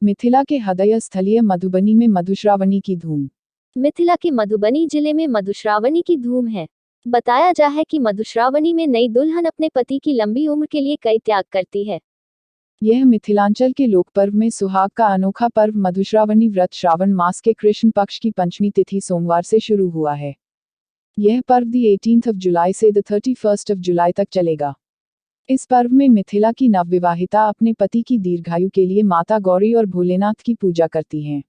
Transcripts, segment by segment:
मिथिला के हृदय स्थलीय मधुबनी में मधुश्रावणी की धूम। मिथिला के मधुबनी जिले में मधुश्रावणी की धूम है। बताया जा है कि मधुश्रावणी में नई दुल्हन अपने पति की लंबी उम्र के लिए कई त्याग करती है। यह मिथिलांचल के लोक पर्व में सुहाग का अनोखा पर्व मधुश्रावणी व्रत श्रावण मास के कृष्ण पक्ष की पंचमी तिथि सोमवार से शुरू हुआ है। यह पर्व दी 18 जुलाई से 31 जुलाई तक चलेगा। इस पर्व में मिथिला की नवविवाहिता अपने पति की दीर्घायु के लिए माता गौरी और भोलेनाथ की पूजा करती हैं।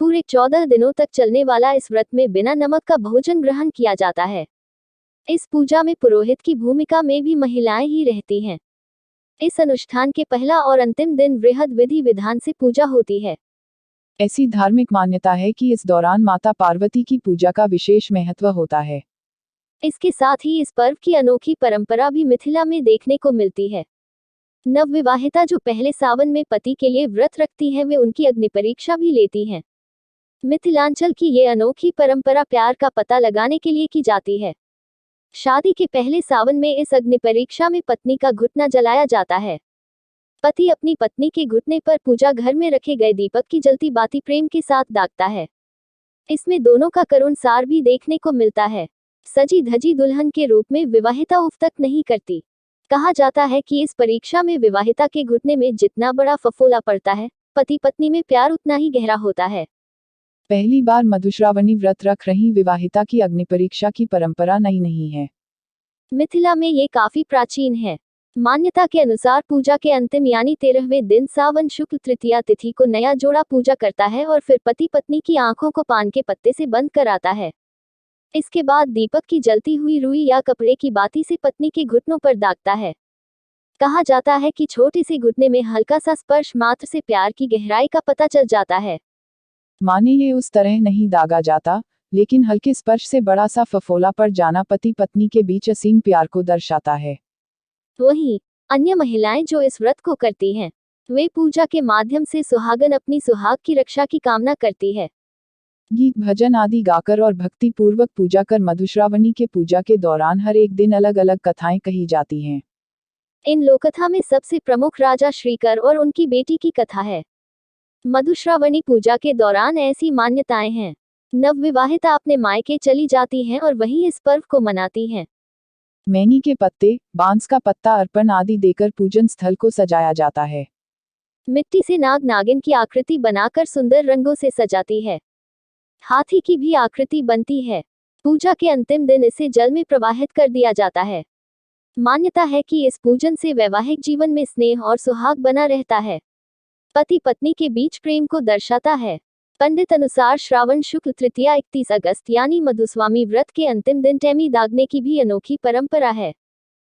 पूरे 14 दिनों तक चलने वाला इस व्रत में बिना नमक का भोजन ग्रहण किया जाता है। इस पूजा में पुरोहित की भूमिका में भी महिलाएं ही रहती हैं। इस अनुष्ठान के पहला और अंतिम दिन वृहद विधि विधान से पूजा होती है। ऐसी धार्मिक मान्यता है कि इस दौरान माता पार्वती की पूजा का विशेष महत्व होता है। इसके साथ ही इस पर्व की अनोखी परंपरा भी मिथिला में देखने को मिलती है। नवविवाहिता जो पहले सावन में पति के लिए व्रत रखती हैं, वे उनकी अग्नि परीक्षा भी लेती हैं। मिथिलांचल की ये अनोखी परंपरा प्यार का पता लगाने के लिए की जाती है। शादी के पहले सावन में इस अग्नि परीक्षा में पत्नी का घुटना जलाया जाता है। पति अपनी पत्नी के घुटने पर पूजा घर में रखे गए दीपक की जलती बाती प्रेम के साथ दागता है। इसमें दोनों का करुण सार भी देखने को मिलता है। सजी धजी दुल्हन के रूप में विवाहिता उफ तक नहीं करती। कहा जाता है कि इस परीक्षा में विवाहिता के घुटने में जितना बड़ा फफोला पड़ता है, पति पत्नी में प्यार उतना ही गहरा होता है। पहली बार मधुश्रावणी व्रत रख रही विवाहिता की अग्नि परीक्षा की परंपरा नई नहीं है। मिथिला में ये काफी प्राचीन है। मान्यता के अनुसार पूजा के अंतिम यानी 13वें दिन सावन शुक्ल तृतीया तिथि को नया जोड़ा पूजा करता है और फिर पति पत्नी की आंखों को पान के पत्ते से बंद कराता है। इसके बाद दीपक की जलती हुई रुई या कपड़े की बाती से पत्नी के घुटनों पर दागता है। कहा जाता है कि छोटे से घुटने में हल्का सा स्पर्श मात्र से प्यार की गहराई का पता चल जाता है। माने ये उस तरह नहीं दागा जाता, लेकिन हल्के स्पर्श से बड़ा सा फफोला पड़ जाना पति पत्नी के बीच असीम प्यार को दर्शाता है। वहीं अन्य महिलाएं जो इस व्रत को करती हैं, वे पूजा के माध्यम से सुहागन अपनी सुहाग की रक्षा की कामना करती है। गीत भजन आदि गाकर और भक्ति पूर्वक पूजा कर मधुश्रावणी के पूजा के दौरान हर एक दिन अलग अलग कथाएं कही जाती हैं। इन लोककथा में सबसे प्रमुख राजा श्रीकर और उनकी बेटी की कथा है। मधुश्रावणी पूजा के दौरान ऐसी मान्यताएं हैं। नवविवाहिता अपने मायके चली जाती हैं और वहीं इस पर्व को मनाती हैं। मैनी के पत्ते, बांस का पत्ता अर्पण आदि देकर पूजन स्थल को सजाया जाता है। मिट्टी से नाग नागिन की आकृति बनाकर सुंदर रंगों से सजाती है। हाथी की भी आकृति बनती है। पूजा के अंतिम दिन इसे जल में प्रवाहित कर दिया जाता है। मान्यता है कि इस पूजन से वैवाहिक जीवन में स्नेह और सुहाग बना रहता है। पति पत्नी के बीच प्रेम को दर्शाता है। पंडित अनुसार श्रावण शुक्ल तृतीया 31 अगस्त यानी मधुस्वामी व्रत के अंतिम दिन टैमी दागने की भी अनोखी परंपरा है।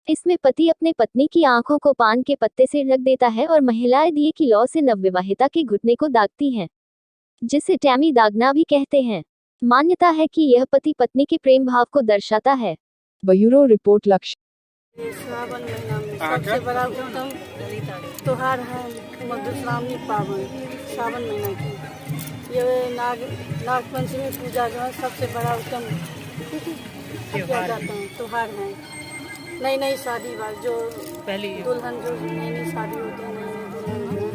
इसमें पति अपने पत्नी की आंखों को पान के पत्ते से ढक देता है और महिलाएं दिए की लौ से नवविवाहिता के घुटने को दागती हैं, जिसे टैमी दागना भी कहते हैं। मान्यता है कि यह पति पत्नी के प्रेम भाव को दर्शाता है। ब्यूरो रिपोर्ट लक्ष्य। श्रावण महीना में सबसे बड़ा उत्तम त्योहार है मधुश्रावणी पावन। श्रावण महीना की ये नाग पंचमी पूजा जो है सबसे बड़ा उत्तम किया जाता है त्योहार है। नई नई शादी वाली जो पहली दुल्हन जो नई नई शादी होती है, नई दुल्हन है,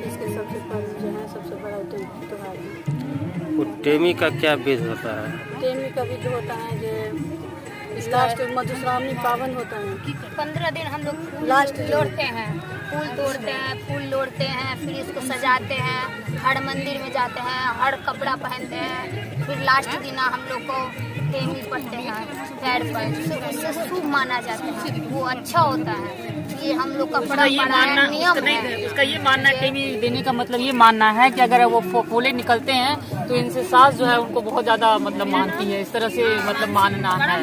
इसके सबसे पर्व जो है सबसे बड़ा उत्तम त्योहार है। टेमी का क्या विध होता है? टेमी का विध होता है जो लास्ट मधुश्रावणी पावन होता है। 15 दिन हम लोग लास्ट लोड़ते हैं, फूल तोड़ते हैं, फूल लोड़ते हैं, फिर इसको सजाते हैं, हर मंदिर में जाते हैं, हर कपड़ा पहनते हैं, फिर लास्ट दिन हम लोग को टेमी पड़ते हैं पैर पर। इससे शुभ माना जाता है, वो अच्छा होता है। ये हम लोग का बड़ा नियम है। उसका ये मानना है, टेमी देने का मतलब ये मानना है कि अगर वो फूले निकलते हैं तो इनसे सास जो है उनको बहुत ज्यादा मतलब मानती है। इस तरह से मतलब मानना है।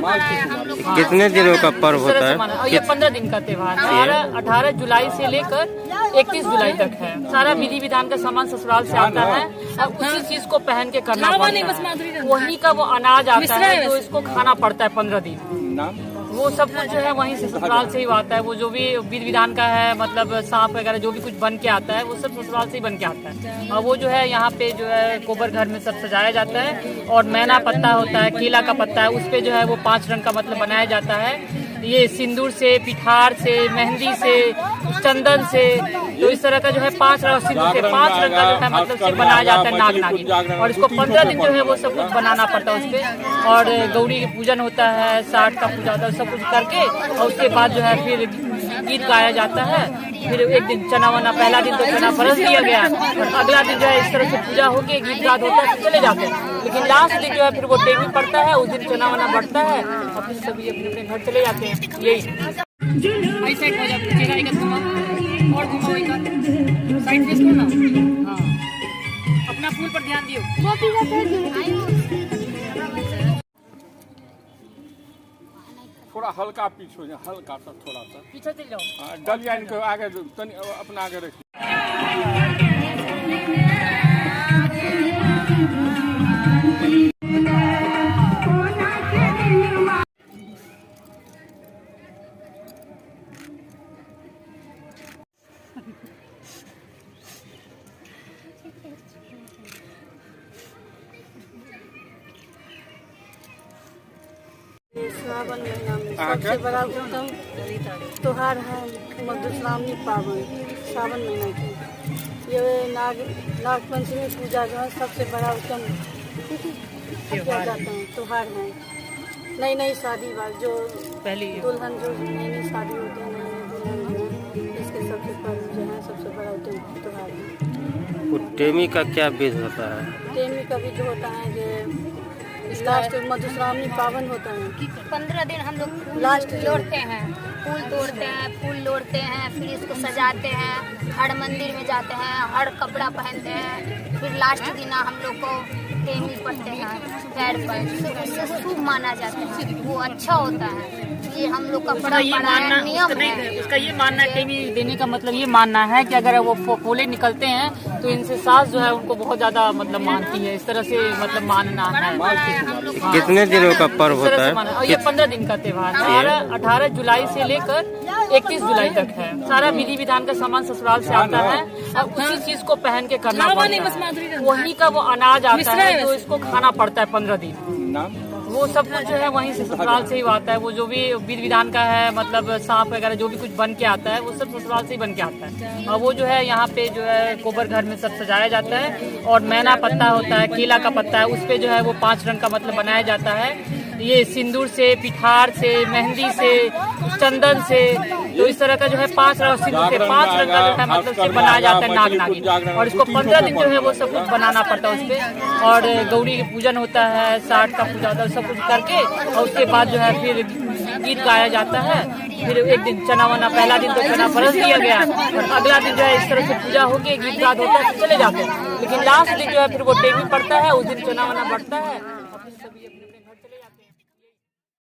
कितने दिनों का पर्व होता है? ये 15 दिन का त्योहार है। 18 जुलाई से लेकर 31 जुलाई तक है। सारा विधि विधान का सामान ससुराल से आता है और उसी चीज को पहन के करना पड़ता है। वही का वो अनाज आता है जो इसको खाना पड़ता है 15 दिन। वो सब कुछ जो है वहीं से ससुराल से ही आता है। वो जो भी विधि विधान का है मतलब सांप वगैरह जो भी कुछ बन के आता है वो सब ससुराल से ही बन के आता है। और वो जो है यहाँ पे जो है गोबर घर में सब सजाया जाता है और मैना पत्ता होता है, केला का पत्ता है, उस पे जो है वो 5 रंग का मतलब बनाया जाता है ये सिंदूर से, पिठार से, मेहंदी से, चंदन से, तो इस तरह का जो है 5 रंग सिंदूर से 5 रंग का जो है मतलब से बनाया जाता है नाग नागिन। और इसको 15 दिन जो है वो सब कुछ बनाना पड़ता है उसपे, और गौरी की पूजन होता है, 60 का पूजा होता है, सब कुछ करके और उसके बाद जो है फिर गीत गाया जाता है। फिर एक दिन चना वना, पहला दिन तो चना परस दिया गया, और अगला दिन जो है इस तरह से पूजा होके गीत गात होता है, चले जाते हैं। लेकिन लास्ट दिन जो है फिर वो टेमी पड़ता है, उस दिन चना वना बढ़ता है और फिर सभी अपने अपने घर चले जाते हैं। यही साइड हो जाता और घुमाओ एक साइड फेस करो ना। हाँ, अपना फूल पर ध्यान दियो। थोड़ा हल्का पीछे हो जाए, हल्का सा थोड़ा सा पीछे चल जाओ। डलिया इनको आगे अपना आगे रखिए। श्रावण महीना में सबसे बड़ा उत्तम त्योहार है मधुश्रावणी पावन, श्रावण महीना की। ये नाग पंचमी पूजा जो है सबसे बड़ा उत्तम किया जाता है त्योहार है। नई नई शादी वाले जो पहली दुल्हन जो नई नई शादी होती है, नई नई दुल्हन जो है, इसके सबसे पर्व जो है सबसे बड़ा उत्तम त्योहार है। वो टेमी का क्या विध होता है? टेमी का भी जो होता है जो लास्ट मधुश्रावणी पावन होता है। 15 दिन हम लोग लास्ट लोड़ते हैं, फूल तोड़ते हैं, फूल लोड़ते हैं, फिर इसको सजाते हैं, हर मंदिर में जाते हैं, हर कपड़ा पहनते हैं, फिर लास्ट दिन हम लोग को टेमी पड़ते हैं पैर पर, उससे शुभ माना जाता है, वो अच्छा होता है। ये हम लोग का उसका ये मानना, उसका ये मानना टेमी देने का मतलब ये मानना है कि अगर वो फोले निकलते हैं तो इनसे सास जो है उनको बहुत ज्यादा मतलब मानती है, इस तरह से मतलब मानना है। कितने दिनों का पर्व होता है? और ये 15 दिन का त्योहार है। 18 जुलाई से लेकर 31 जुलाई तक है। सारा विधि विधान का सामान ससुराल से आता है और उसी चीज को पहन के करना पड़ता है। वही का वो अनाज आता है जो इसको खाना पड़ता है 15 दिन। वो सब कुछ जो है वहीं से ससुराल से ही आता है। वो जो भी विधि विधान का है मतलब सांप वगैरह जो भी कुछ बन के आता है वो सब ससुराल से ही बन के आता है। और वो जो है यहाँ पे जो है गोबर घर में सब सजाया जाता है, और मैना पत्ता होता है, केला का पत्ता है, उस पे जो है वो 5 रंग का मतलब बनाया जाता है। ये सिंदूर से, पिठार से, मेहंदी से, चंदन से, तो इस तरह का जो है 5 रंग सिंदूर से 5 रंग का जो है मतलब से बनाया जाता है नाग नागिन। और इसको 15 दिन जो है वो सब कुछ बनाना पड़ता है उसपे, और गौरी की पूजन होता है, 60 का पूजा होता है, सब कुछ करके और उसके बाद जो है फिर गीत गाया जाता है। फिर एक दिन चना वना, पहला दिन तो चना परस दिया गया, और अगला दिन जो है इस तरह से पूजा होके गीत गात होता है, चले जाते हैं। लेकिन लास्ट दिन जो है फिर वो टेमी पड़ता है, उस दिन चना वना बढ़ता है और फिर सभी अपने अपने घर चले जाते हैं।